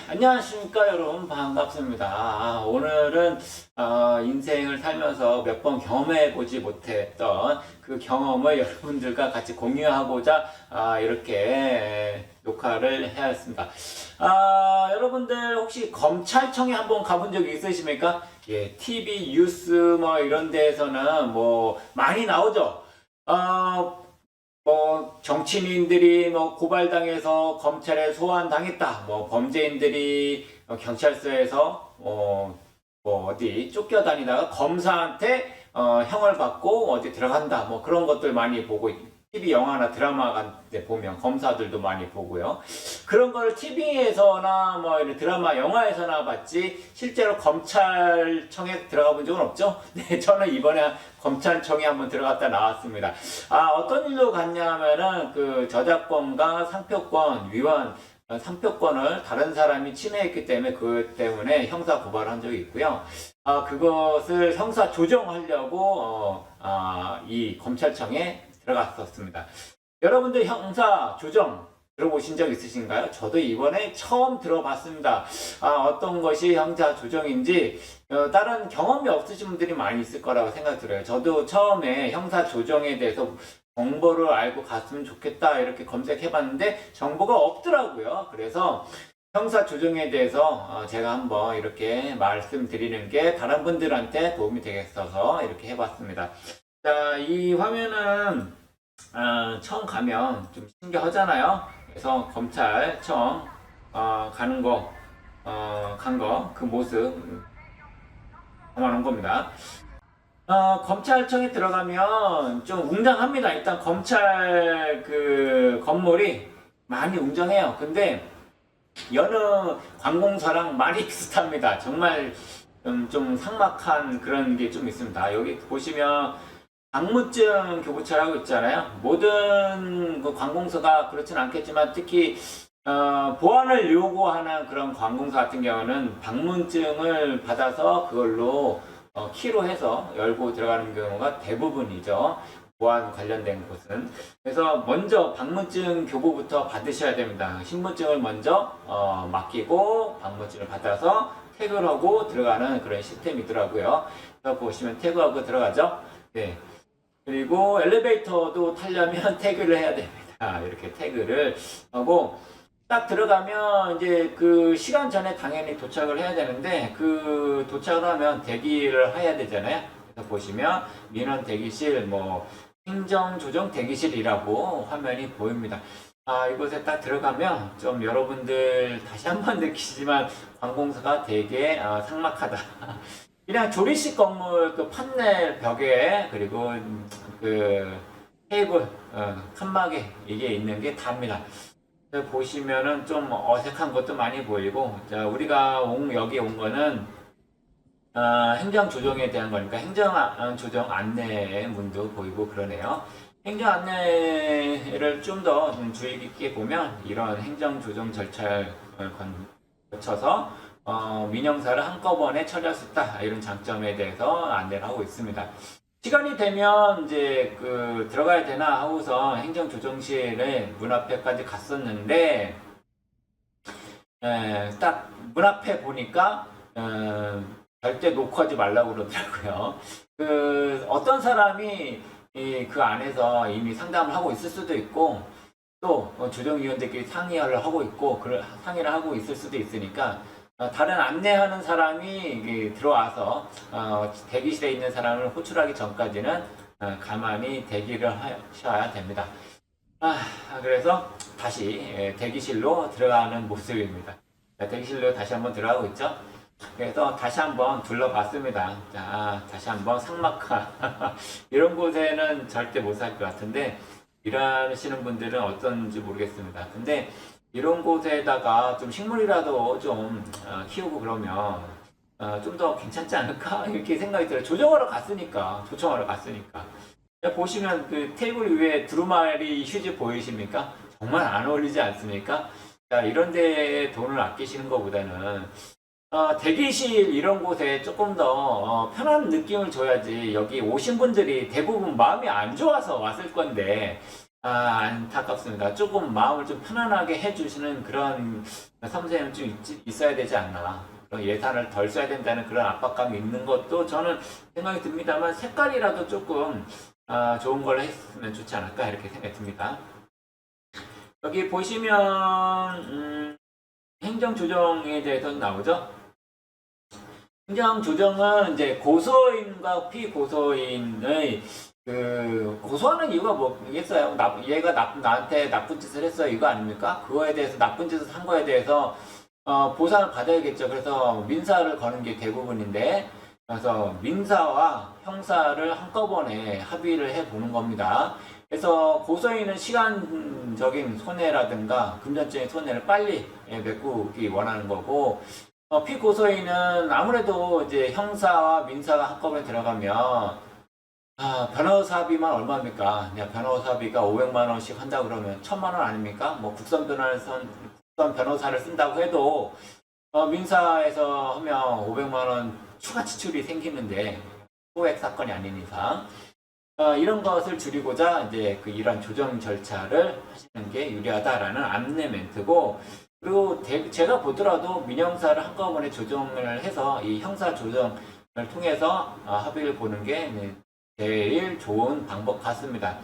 안녕하십니까 여러분, 반갑습니다. 오늘은 인생을 살면서 몇 번 경험해보지 못했던 그 경험을 여러분들과 같이 공유하고자 이렇게 녹화를 해야했습니다. 여러분들 혹시 검찰청에 한번 가본 적이 있으십니까? 예, TV 뉴스 뭐 이런 데에서는 뭐 많이 나오죠. 정치인들이 고발당해서 검찰에 소환당했다. 범죄인들이 경찰서에서 어디 쫓겨다니다가 검사한테 형을 받고 어디 들어간다. 그런 것들 많이 보고 TV 영화나 드라마 같은 보면 검사들도 많이 보고요. 그런 걸 TV에서나 이런 드라마 영화에서나 봤지 실제로 검찰청에 들어가 본 적은 없죠. 네, 저는 이번에 검찰청에 한번 들어갔다 나왔습니다. 어떤 일로 갔냐면은 그 저작권과 상표권 위반 상표권을 다른 사람이 침해했기 때문에 그 때문에 형사 고발을 한 적이 있고요. 그것을 형사 조정하려고 이 검찰청에 들어갔었습니다. 여러분들 형사 조정 들어보신 적 있으신가요? 저도 이번에 처음 들어봤습니다. 어떤 것이 형사 조정인지 다른 경험이 없으신 분들이 많이 있을 거라고 생각이 들어요. 저도 처음에 형사 조정에 대해서 정보를 알고 갔으면 좋겠다 이렇게 검색해봤는데 정보가 없더라고요. 그래서 형사 조정에 대해서 제가 한번 이렇게 말씀드리는 게 다른 분들한테 도움이 되겠어서 이렇게 해봤습니다. 자, 이 화면은 처음 가면 좀 신기하잖아요. 그래서 검찰청 가는 거, 그 모습 담아놓은 겁니다. 검찰청에 들어가면 좀 웅장합니다. 일단 검찰 그 건물이 많이 웅장해요. 근데 여느 관공서랑 많이 비슷합니다. 정말 좀 삭막한 그런 게 좀 있습니다. 여기 보시면 방문증 교부처라고 있잖아요. 모든 그 관공서가 그렇지는 않겠지만 특히 보안을 요구하는 그런 관공서 같은 경우는 방문증을 받아서 그걸로 키로 해서 열고 들어가는 경우가 대부분이죠. 보안 관련된 곳은. 그래서 먼저 방문증 교부부터 받으셔야 됩니다. 신분증을 먼저 맡기고 방문증을 받아서 태그를 하고 들어가는 그런 시스템이더라고요. 그래서 보시면 태그하고 들어가죠. 네. 그리고 엘리베이터도 타려면 태그를 해야 됩니다. 이렇게 태그를 하고 딱 들어가면 이제 그 시간 전에 당연히 도착을 해야 되는데 그 도착을 하면 대기를 해야 되잖아요. 그래서 보시면 민원 대기실 행정조정 대기실이라고 화면이 보입니다. 이곳에 딱 들어가면 좀 여러분들 다시 한번 느끼시지만 관공서가 되게 삭막하다. 그냥 조리식 건물 그 판넬 벽에 그리고 그 테이블 칸막이 이게 있는 게 답니다. 보시면은 좀 어색한 것도 많이 보이고, 자, 우리가 여기 온 거는 행정 조정에 대한 거니까 행정 조정 안내 문도 보이고 그러네요. 행정 안내를 좀 더 주의 깊게 보면 이런 행정 조정 절차를 거쳐서 민영사를 한꺼번에 처리할 수 있다 이런 장점에 대해서 안내를 하고 있습니다. 시간이 되면 이제 들어가야 되나 하고서 행정조정실에 문 앞에까지 갔었는데 딱 문 앞에 보니까 절대 녹화하지 말라고 그러더라고요. 어떤 사람이 그 안에서 이미 상담을 하고 있을 수도 있고 또 조정위원들끼리 상의를 하고 있고 상의를 하고 있을 수도 있으니까 다른 안내하는 사람이 들어와서 대기실에 있는 사람을 호출하기 전까지는 가만히 대기를 하셔야 됩니다. 그래서 다시 대기실로 들어가는 모습입니다. 대기실로 다시 한번 들어가고 있죠. 그래서 다시 한번 둘러봤습니다. 자, 다시 한번 삭막한 이런 곳에는 절대 못 살 것 같은데 일하시는 분들은 어떤지 모르겠습니다. 근데 이런 곳에다가 좀 식물이라도 좀 키우고 그러면 좀 더 괜찮지 않을까 이렇게 생각이 들어요. 조정하러 갔으니까. 보시면 그 테이블 위에 두루마리 휴지 보이십니까? 정말 안 어울리지 않습니까? 자, 이런 데 돈을 아끼시는 것보다는 대기실 이런 곳에 조금 더 편한 느낌을 줘야지. 여기 오신 분들이 대부분 마음이 안 좋아서 왔을 건데 안타깝습니다. 조금 마음을 좀 편안하게 해주시는 그런 선생님은 좀 있어야 되지 않나. 그런 예산을 덜 써야 된다는 그런 압박감이 있는 것도 저는 생각이 듭니다만 색깔이라도 조금 좋은 걸 했으면 좋지 않을까 이렇게 생각이 듭니다. 여기 보시면 행정조정에 대해서 나오죠. 행정조정은 이제 고소인과 피고소인의 고소하는 이유가 뭐겠어요? 얘가 나한테 나쁜 짓을 했어요. 이거 아닙니까? 그거에 대해서 나쁜 짓을 한 거에 대해서 보상을 받아야겠죠. 그래서 민사를 거는 게 대부분인데, 그래서 민사와 형사를 한꺼번에 합의를 해보는 겁니다. 그래서 고소인은 시간적인 손해라든가 금전적인 손해를 빨리 메꾸기 원하는 거고, 피고소인은 아무래도 이제 형사와 민사가 한꺼번에 들어가면 변호사비만 얼마입니까? 변호사비가 500만 원씩 한다 그러면 1000만 원 아닙니까? 뭐 국선 변호사를 쓴다고 해도 민사에서 하면 500만 원 추가 지출이 생기는데 소액 사건이 아닌 이상 이런 것을 줄이고자 이제 이런 조정 절차를 하시는 게 유리하다라는 안내 멘트고, 그리고 제가 보더라도 민형사를 한꺼번에 조정을 해서 이 형사 조정을 통해서 합의를 보는 게 제일 좋은 방법 같습니다.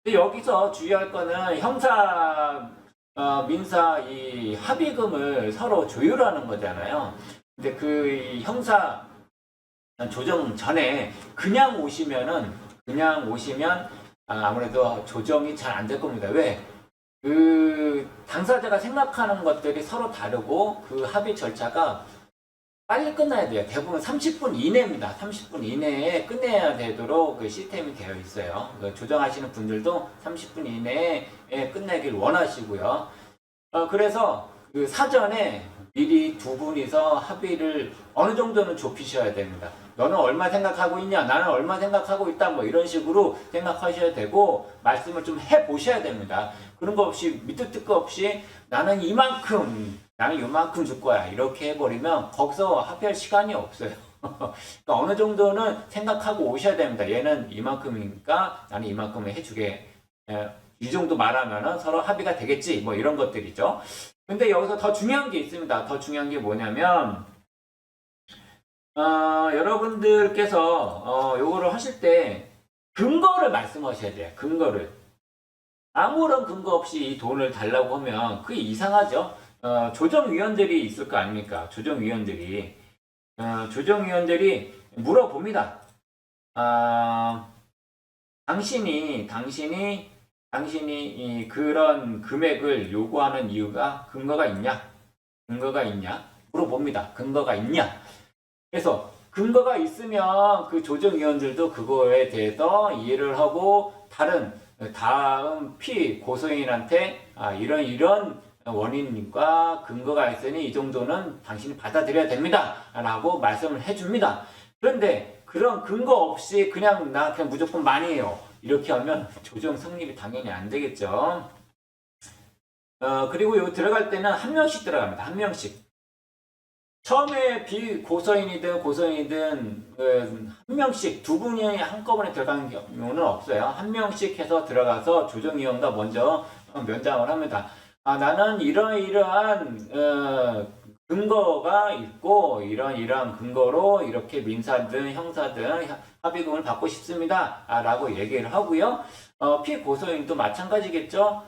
근데 여기서 주의할 거는 형사, 민사 이 합의금을 서로 조율하는 거잖아요. 근데 그 형사 조정 전에 그냥 오시면 아무래도 조정이 잘 안 될 겁니다. 왜? 당사자가 생각하는 것들이 서로 다르고 그 합의 절차가 빨리 끝나야 돼요. 대부분 30분 이내입니다. 30분 이내에 끝내야 되도록 그 시스템이 되어 있어요. 조정하시는 분들도 30분 이내에 끝내길 원하시고요. 그래서 그 사전에 미리 두 분이서 합의를 어느 정도는 좁히셔야 됩니다. 너는 얼마 생각하고 있냐? 나는 얼마 생각하고 있다. 뭐 이런 식으로 생각하셔야 되고 말씀을 좀 해보셔야 됩니다. 그런 거 없이 밑도 끝도 없이 나는 요만큼 줄 거야. 이렇게 해버리면 거기서 합의할 시간이 없어요. 그러니까 어느 정도는 생각하고 오셔야 됩니다. 얘는 이만큼이니까 나는 이만큼을 해주게. 이 정도 말하면은 서로 합의가 되겠지. 뭐 이런 것들이죠. 근데 여기서 더 중요한 게 있습니다. 더 중요한 게 뭐냐면, 여러분들께서, 요거를 하실 때, 근거를 말씀하셔야 돼요. 근거를. 아무런 근거 없이 이 돈을 달라고 하면, 그게 이상하죠? 조정위원들이 있을 거 아닙니까? 조정위원들이 물어봅니다. 당신이 그런 금액을 요구하는 이유가 근거가 있냐? 물어봅니다. 근거가 있냐? 그래서 근거가 있으면 그 조정위원들도 그거에 대해서 이해를 하고 다음 피고소인한테 이런 원인과 근거가 있으니 이 정도는 당신이 받아들여야 됩니다. 라고 말씀을 해줍니다. 그런데 그런 근거 없이 그냥 무조건 많이 해요. 이렇게 하면 조정 성립이 당연히 안 되겠죠. 그리고 여기 들어갈 때는 한 명씩 들어갑니다. 한 명씩. 처음에 비고소인이든 고소인이든 한 명씩 두 분이 한꺼번에 들어가는 경우는 없어요. 한 명씩 해서 들어가서 조정위원과 먼저 면담을 합니다. 나는 이러이러한 근거가 있고 이러한 근거로 이렇게 민사든 형사든 합의금을 받고 싶습니다. 라고 얘기를 하고요. 피고소인도 마찬가지겠죠.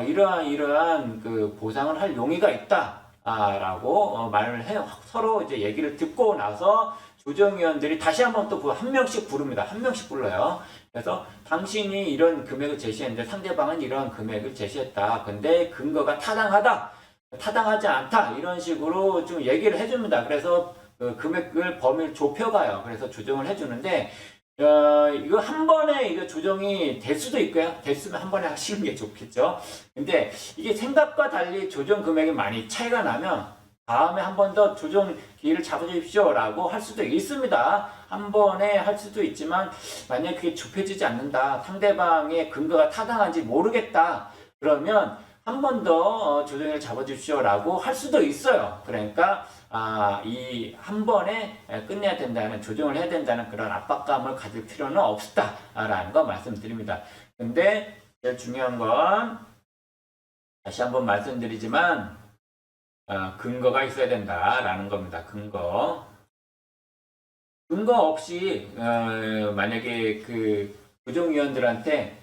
이러한 그 보상을 할 용의가 있다. 라고 말을 해요. 서로 이제 얘기를 듣고 나서 조정위원들이 다시 한번 또 한 명씩 부릅니다. 한 명씩 불러요. 그래서 당신이 이런 금액을 제시했는데 상대방은 이런 금액을 제시했다. 근데 근거가 타당하지 않다. 이런 식으로 좀 얘기를 해줍니다. 그래서 그 금액을 범위를 좁혀가요. 그래서 조정을 해주는데 이거 한 번에 이거 조정이 될 수도 있고요. 됐으면 한 번에 하시는 게 좋겠죠. 근데 이게 생각과 달리 조정 금액이 많이 차이가 나면 다음에 한 번 더 조정 기회를 잡아주십시오 라고 할 수도 있습니다. 한 번에 할 수도 있지만 만약 그게 좁혀지지 않는다. 상대방의 근거가 타당한지 모르겠다. 그러면 한 번 더 조정을 잡아주십시오 라고 할 수도 있어요. 그러니까 이 한 번에 끝내야 된다는, 조정을 해야 된다는 그런 압박감을 가질 필요는 없다라는 거 말씀드립니다. 근데 제일 중요한 건 다시 한번 말씀드리지만 근거가 있어야 된다라는 겁니다. 근거 없이 만약에 그 조정위원들한테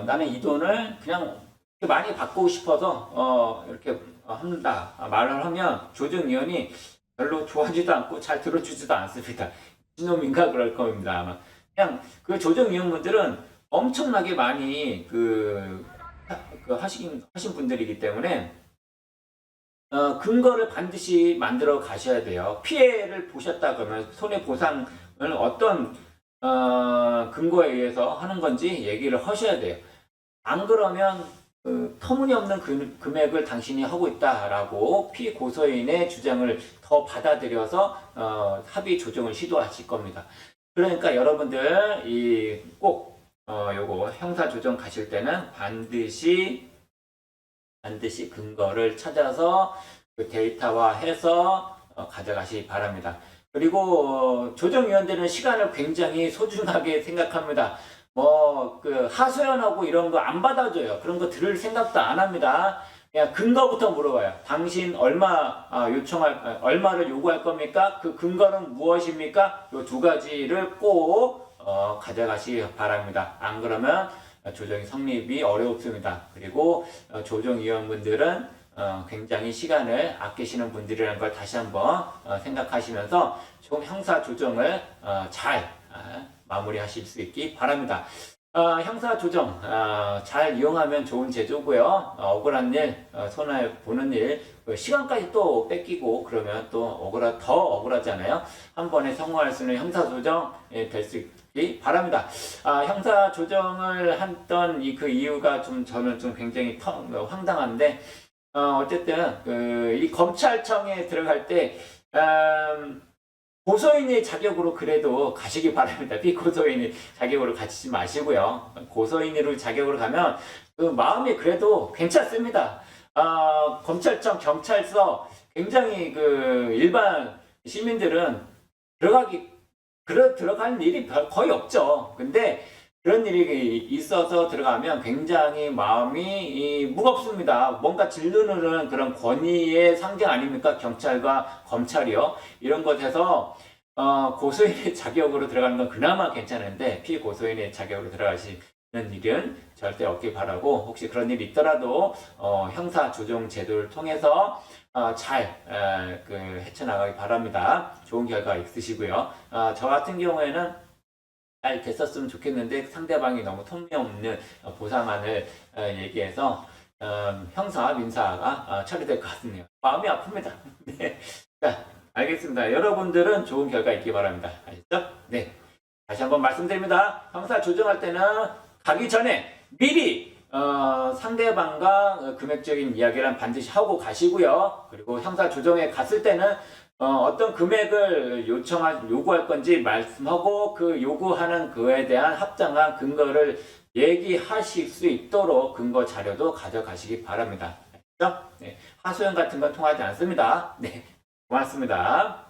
나는 이 돈을 그냥 많이 받고 싶어서 이렇게 한다 말을 하면 조정위원이 별로 좋아하지도 않고 잘 들어주지도 않습니다. 미친놈인가 그럴 겁니다. 아마 그냥 그 조정위원분들은 엄청나게 많이 하신 분들이기 때문에 근거를 반드시 만들어 가셔야 돼요. 피해를 보셨다 그러면 손해보상을 어떤 근거에 의해서 하는 건지 얘기를 하셔야 돼요. 안 그러면 터무니없는 금액을 당신이 하고 있다라고 피고소인의 주장을 더 받아들여서 합의 조정을 시도하실 겁니다. 그러니까 여러분들 꼭 요거 형사 조정 가실 때는 반드시 근거를 찾아서 그 데이터화해서 가져가시기 바랍니다. 그리고 조정위원들은 시간을 굉장히 소중하게 생각합니다. 하소연하고 이런 거 안 받아줘요. 그런 거 들을 생각도 안 합니다. 그냥 근거부터 물어봐요. 당신 얼마를 요구할 겁니까? 그 근거는 무엇입니까? 이 두 가지를 꼭 가져가시기 바랍니다. 안 그러면 조정이 성립이 어렵습니다. 그리고 조정위원분들은 굉장히 시간을 아끼시는 분들이라는 걸 다시 한번 생각하시면서 좀 형사 조정을 잘 마무리하실 수 있기 바랍니다. 형사 조정 잘 이용하면 좋은 제도고요. 억울한 일, 손해 보는 일, 시간까지 또 뺏기고 그러면 또 더 억울하잖아요. 한 번에 성공할 수 있는 형사 조정이 될 수 있기 바랍니다. 형사 조정을 했던 그 이유가 저는 굉장히 황당한데 어쨌든 이 검찰청에 들어갈 때 고소인의 자격으로 그래도 가시기 바랍니다. 비고소인의 자격으로 가시지 마시고요. 고소인으로 자격으로 가면 마음이 그래도 괜찮습니다. 검찰청, 경찰서 굉장히 일반 시민들은 들어갈 일이 거의 없죠. 근데 그런 일이 있어서 들어가면 굉장히 마음이 무겁습니다. 뭔가 질르는 그런 권위의 상징 아닙니까? 경찰과 검찰이요. 이런 것에서 고소인의 자격으로 들어가는 건 그나마 괜찮은데 피고소인의 자격으로 들어가시는 일은 절대 없길 바라고 혹시 그런 일이 있더라도 형사 조정 제도를 통해서 잘 헤쳐나가기 바랍니다. 좋은 결과 있으시고요. 저 같은 경우에는 잘 됐었으면 좋겠는데 상대방이 너무 터무니없는 보상안을 얘기해서 형사, 민사가 처리될 것 같네요. 마음이 아픕니다. 네. 자, 알겠습니다. 여러분들은 좋은 결과 있기 바랍니다. 아셨죠? 네. 다시 한번 말씀드립니다. 형사 조정할 때는 가기 전에 미리 상대방과 금액적인 이야기를 반드시 하고 가시고요. 그리고 형사 조정에 갔을 때는 어떤 금액을 요구할 건지 말씀하고 그 요구하는 그에 대한 합당한 근거를 얘기하실 수 있도록 근거 자료도 가져가시기 바랍니다. 알겠죠? 네. 하소연 같은 건 통하지 않습니다. 네. 고맙습니다.